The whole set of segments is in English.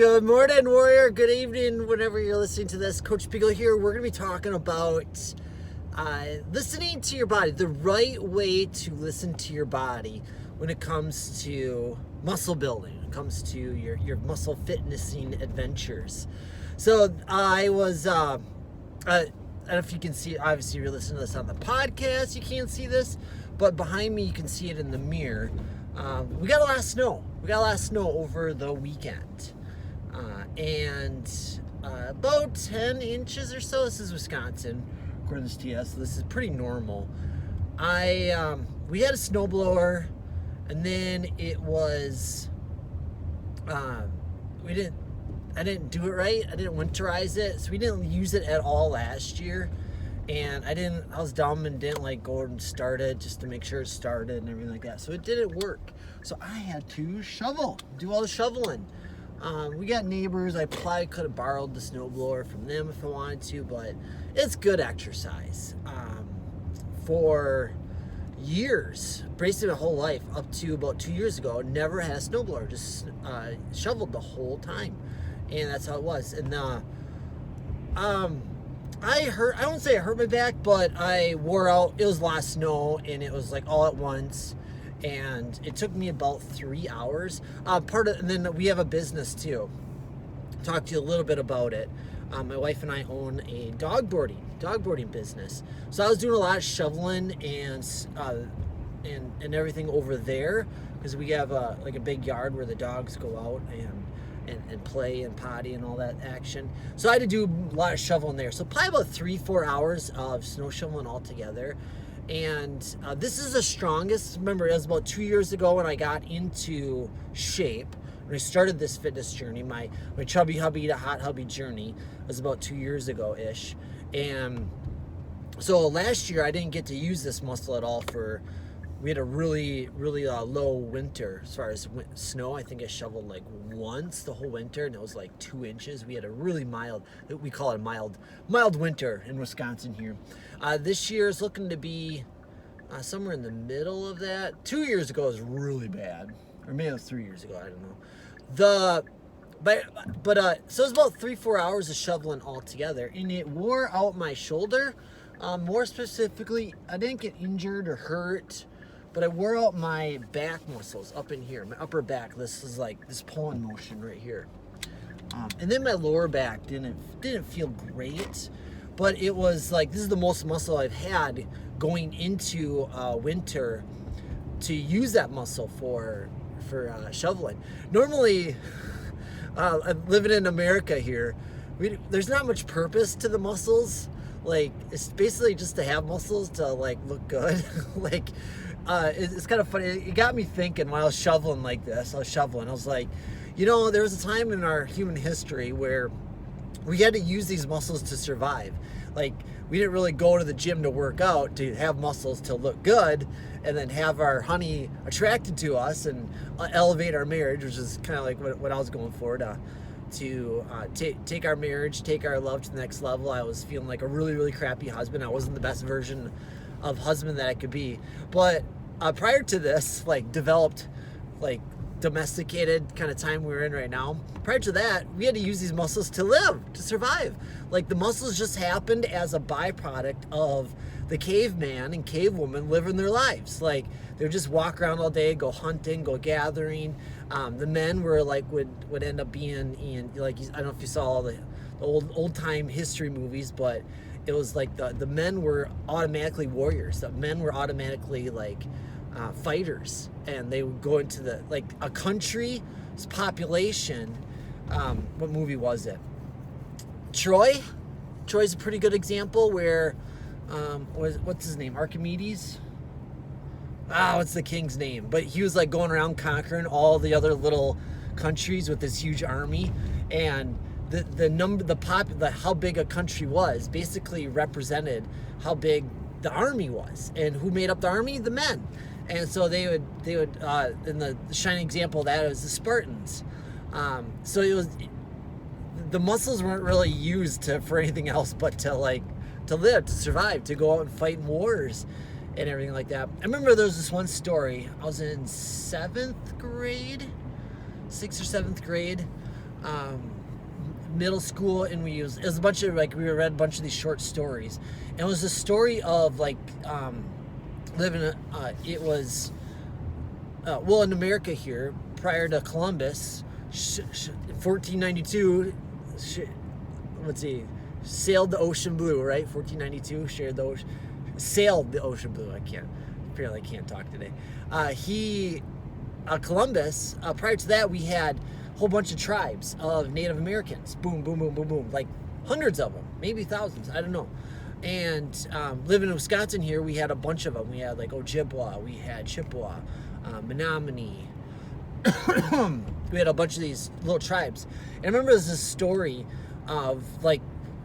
Good morning, Warrior. Good evening, whenever you're listening to this. Coach Beagle here. We're going to be talking about listening to your body, the right way to listen to your body when it comes to muscle building, when it comes to your muscle fitnessing adventures. So I was, I don't know if you can see, obviously you're listening to this on the podcast, you can't see this, but behind me you can see it in the mirror. We got a lot of snow. We got a lot of snow over the weekend. And about 10 inches or so. This is Wisconsin, according to TS. So this is pretty normal. We had a snowblower, and then it was I didn't do it right. I didn't winterize it, so we didn't use it at all last year. And I was dumb and didn't go and start it just to make sure it started and everything like that. So it didn't work. So I had to do all the shoveling. We got neighbors. I probably could have borrowed the snowblower from them if I wanted to, but it's good exercise. For years, basically my whole life, up to about 2 years ago, never had a snowblower, just shoveled the whole time. And that's how it was. And I don't say I hurt my back, but I wore out. It was a lot of snow, and it was all at once. And it took me about 3 hours. And then we have a business too. Talk to you a little bit about it. My wife and I own a dog boarding business. So I was doing a lot of shoveling and everything over there because we have a big yard where the dogs go out and play and potty and all that action. So I had to do a lot of shoveling there. So probably about 3-4 hours of snow shoveling altogether. And this is the strongest. Remember, it was about 2 years ago when I got into shape. When I started this fitness journey, my chubby hubby to hot hubby journey was about 2 years ago-ish. And so last year I didn't get to use this muscle at all we had a really, really low winter as far as snow. I think I shoveled once the whole winter, and it was 2 inches. We had a really mild, we call it a mild winter in Wisconsin here. This year is looking to be somewhere in the middle of that. 2 years ago was really bad, or maybe it was 3 years ago. I don't know. So it was about 3-4 hours of shoveling all together, and it wore out my shoulder. More specifically, I didn't get injured or hurt, but I wore out my back muscles up in here, my upper back. This is this pulling motion right here. And then my lower back didn't feel great, but it was this is the most muscle I've had going into winter to use that muscle for shoveling. Normally, living in America here, there's not much purpose to the muscles. It's basically just to have muscles to look good. It's kind of funny. It got me thinking while I was shoveling like this. I was like, there was a time in our human history where we had to use these muscles to survive. We didn't really go to the gym to work out to have muscles to look good and then have our honey attracted to us and elevate our marriage, which is kind of what I was going for, to take our marriage, take our love to the next level. I was feeling like a really, really crappy husband. I wasn't the best version of husband that I could be. But prior to this, developed, domesticated kind of time we're in right now, prior to that, we had to use these muscles to live, to survive. The muscles just happened as a byproduct of the caveman and cavewoman living their lives. They would just walk around all day, go hunting, go gathering. The men were would end up being in I don't know if you saw all the old time history movies, but it was the men were automatically warriors. The men were automatically fighters, and they would go into a country's population. What movie was it? Troy's a pretty good example where what's his name? Archimedes? What's the king's name? But he was going around conquering all the other little countries with this huge army, and how big a country was basically represented how big the army was. And who made up the army? The men. And so they would and the shining example of that was the Spartans. So it was, the muscles weren't really used for anything else but to live, to survive, to go out and fight in wars and everything like that. I remember there was this one story. I was in 6th or 7th grade. middle school, and it was a bunch of we read a bunch of these short stories, and it was a story of living. It was in America here prior to Columbus, 1492. Let's see, sailed the ocean blue, right? 1492, sailed the ocean blue. I can't talk today. Columbus. Prior to that, we had a whole bunch of tribes of Native Americans. Boom, boom, boom, boom, boom. Like hundreds of them, maybe thousands. I don't know. And living in Wisconsin here, we had a bunch of them. We had like Ojibwa, we had Chippewa, Menominee. We had a bunch of these little tribes. And I remember there's this story of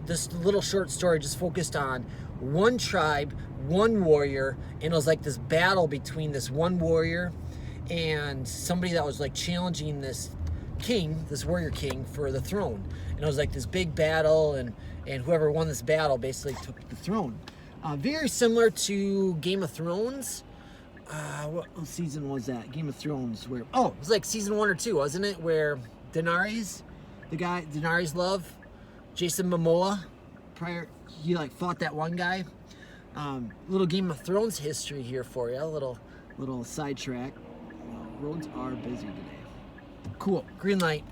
this little short story just focused on one tribe, one warrior, and it was like this battle between this one warrior and somebody that was challenging this warrior king for the throne. And it was like this big battle, and whoever won this battle basically took the throne. Very similar to Game of Thrones. What season was that? Game of Thrones, it was like season 1 or 2, wasn't it? Where Daenerys love, Jason Momoa, he fought that one guy. Little Game of Thrones history here for you. A little sidetrack. Roads are busy today. Cool. Green light.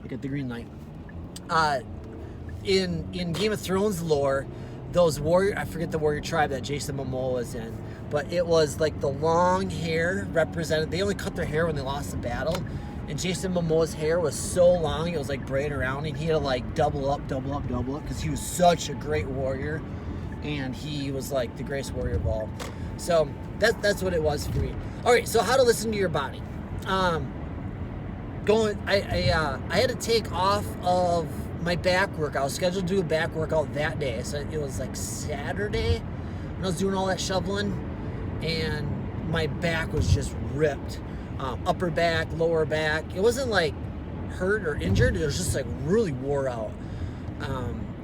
We got the green light. In Game of Thrones lore, those I forget the warrior tribe that Jason Momoa was in, but it was like the long hair represented. They only cut their hair when they lost the battle, and Jason Momoa's hair was so long it was braided around, and he had to double up because he was such a great warrior, and he was the greatest warrior of all. So that's what it was for me. All right, so how to listen to your body. I had to take off of my back workout. I was scheduled to do a back workout that day. So it was Saturday when I was doing all that shoveling, and my back was just ripped. Upper back, lower back. It wasn't hurt or injured. It was just really wore out.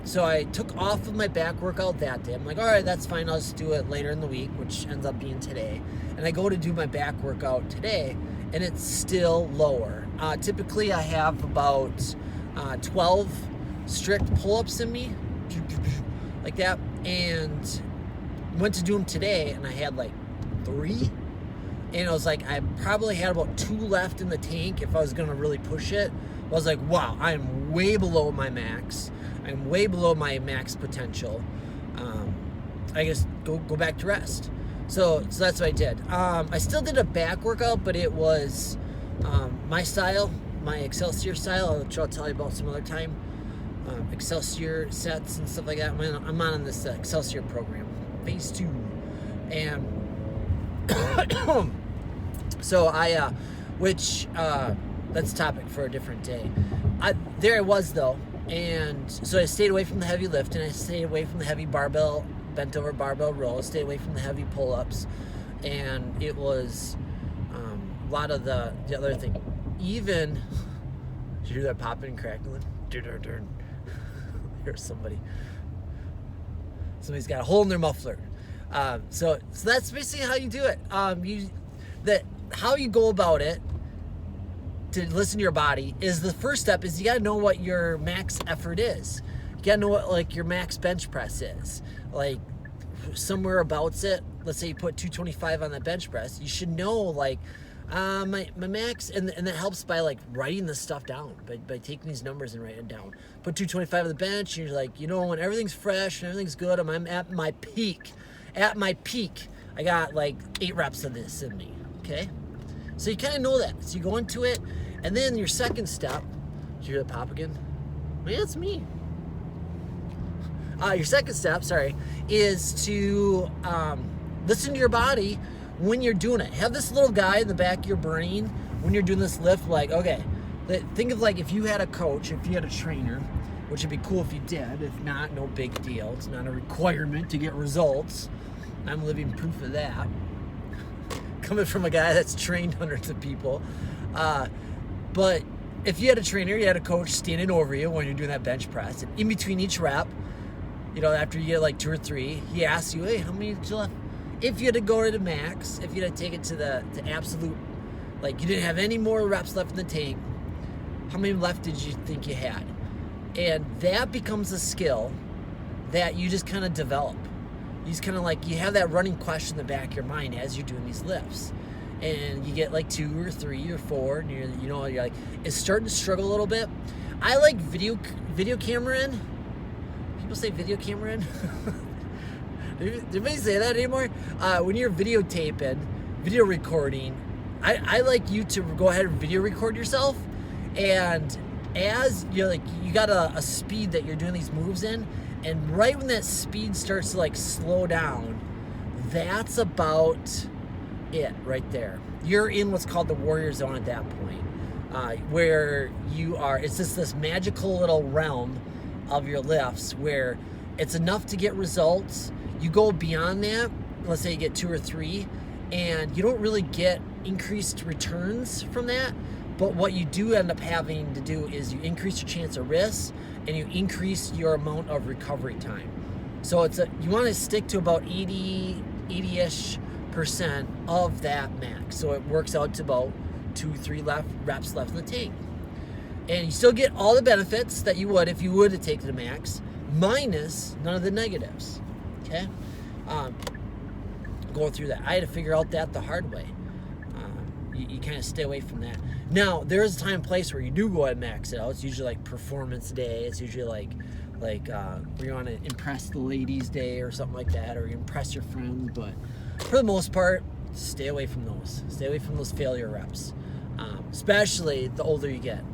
So I took off of my back workout that day. I'm all right, that's fine. I'll just do it later in the week, which ends up being today. And I go to do my back workout today, and it's still lower. Typically, I have about 12 strict pull-ups in me, like that. And went to do them today, and I had 3. And I was I probably had about 2 left in the tank if I was going to really push it. I was wow, I'm way below my max. I'm way below my max potential. I guess go back to rest. So that's what I did. I still did a back workout, but it was my style, my Excelsior style, which I'll tell you about some other time. Excelsior sets and stuff like that. I'm on this Excelsior program, phase 2. And so that's a topic for a different day. There I was though. And so I stayed away from the heavy lift, and I stayed away from the heavy bent over barbell row. I stayed away from the heavy pull-ups, and it was a lot of the other thing. Even, did you hear that popping and crackling? Here's somebody's got a hole in their muffler. So that's basically how you do it. How you go about it to listen to your body is the first step. Is you got to know what your max effort is. You got to know what your max bench press is. Somewhere about it. Let's say you put 225 on that bench press. You should know my max, and that helps by writing this stuff down, by taking these numbers and writing it down. Put 225 on the bench, and you're when everything's fresh and everything's good, I'm at my peak. At my peak, I got 8 reps of this in me. Okay, so you kind of know that. So you go into it, and then your second step. Did you hear that pop again? Man, it's me. Your second step, is to listen to your body when you're doing it. Have this little guy in the back of your brain when you're doing this lift, okay, think of if you had a coach, if you had a trainer, which would be cool if you did. If not, no big deal. It's not a requirement to get results. I'm living proof of that. Coming from a guy that's trained hundreds of people. But if you had a trainer, you had a coach standing over you when you're doing that bench press, and in between each rep, after you get 2 or 3, he asks you, hey, how many did you left? If you had to go to the max, if you had to take it to the absolute, you didn't have any more reps left in the tank, How many left did you think you had? And that becomes a skill that you just kind of develop. You just kind of like, you have that running question in the back of your mind as you're doing these lifts. And you get like 2 or 3 or 4, and you're like, it's starting to struggle a little bit. I like video camera in. People say video camera in. Did anybody say that anymore? When you're videotaping, video recording, I like you to go ahead and video record yourself, and as you're like, you got a speed that you're doing these moves in, and right when that speed starts to like slow down, that's about it right there. You're in what's called the warrior zone at that point, where you are, it's just this magical little realm of your lifts where it's enough to get results. You go beyond that, let's say you get 2 or 3, and you don't really get increased returns from that. But what you do end up having to do is you increase your chance of risk, and you increase your amount of recovery time. So you want to stick to about 80-ish% of that max. So it works out to about 2-3 reps left in the tank. And you still get all the benefits that you would if you would have taken the max, minus none of the negatives. Okay? Going through that. I had to figure out that the hard way. You kind of stay away from that. Now, there is a time and place where you do go ahead and max it out. It's usually like performance day. It's usually like where you want to impress the ladies day or something like that, or you impress your friends. But for the most part, stay away from those. Stay away from those failure reps, especially the older you get,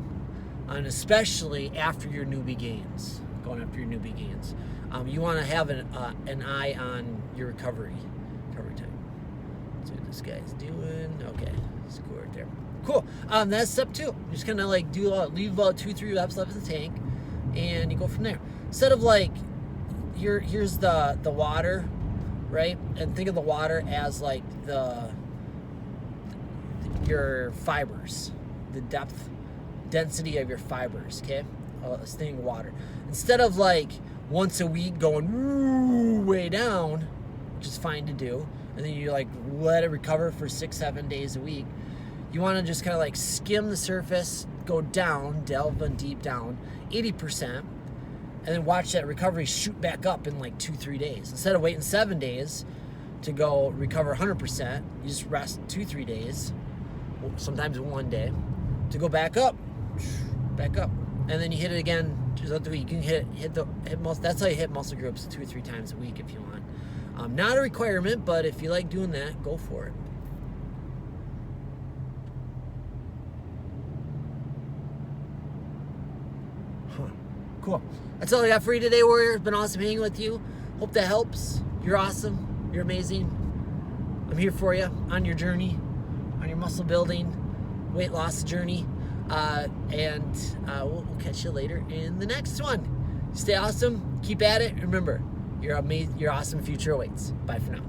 and especially after your newbie gains. Going after your newbie gains, you want to have an eye on your recovery time. Let's see what this guy's doing. Okay, let's go right there. Cool. That's step 2. You just kind of like leave about 2-3 reps left in the tank, and you go from there. Instead of like, here's the water, right? And think of the water as like your fibers, the density of your fibers. Okay, this thing of water. Instead of like once a week going way down, which is fine to do, and then you like let it recover for 6-7 days a week. You want to just kind of like skim the surface, go down, delve deep down, 80%, and then watch that recovery shoot back up in like 2-3 days. Instead of waiting 7 days to go recover 100%, you just rest 2-3 days, sometimes 1 day, to go back up, and then you hit it again throughout the week. You can hit most. That's how you hit muscle groups 2 or 3 times a week if you want. Not a requirement, but if you like doing that, go for it. Cool. That's all I got for you today, Warrior. It's been awesome hanging with you. Hope that helps. You're awesome. You're amazing. I'm here for you on your journey, on your muscle building, weight loss journey. And we'll catch you later in the next one. Stay awesome. Keep at it. Remember, your awesome future awaits. Bye for now.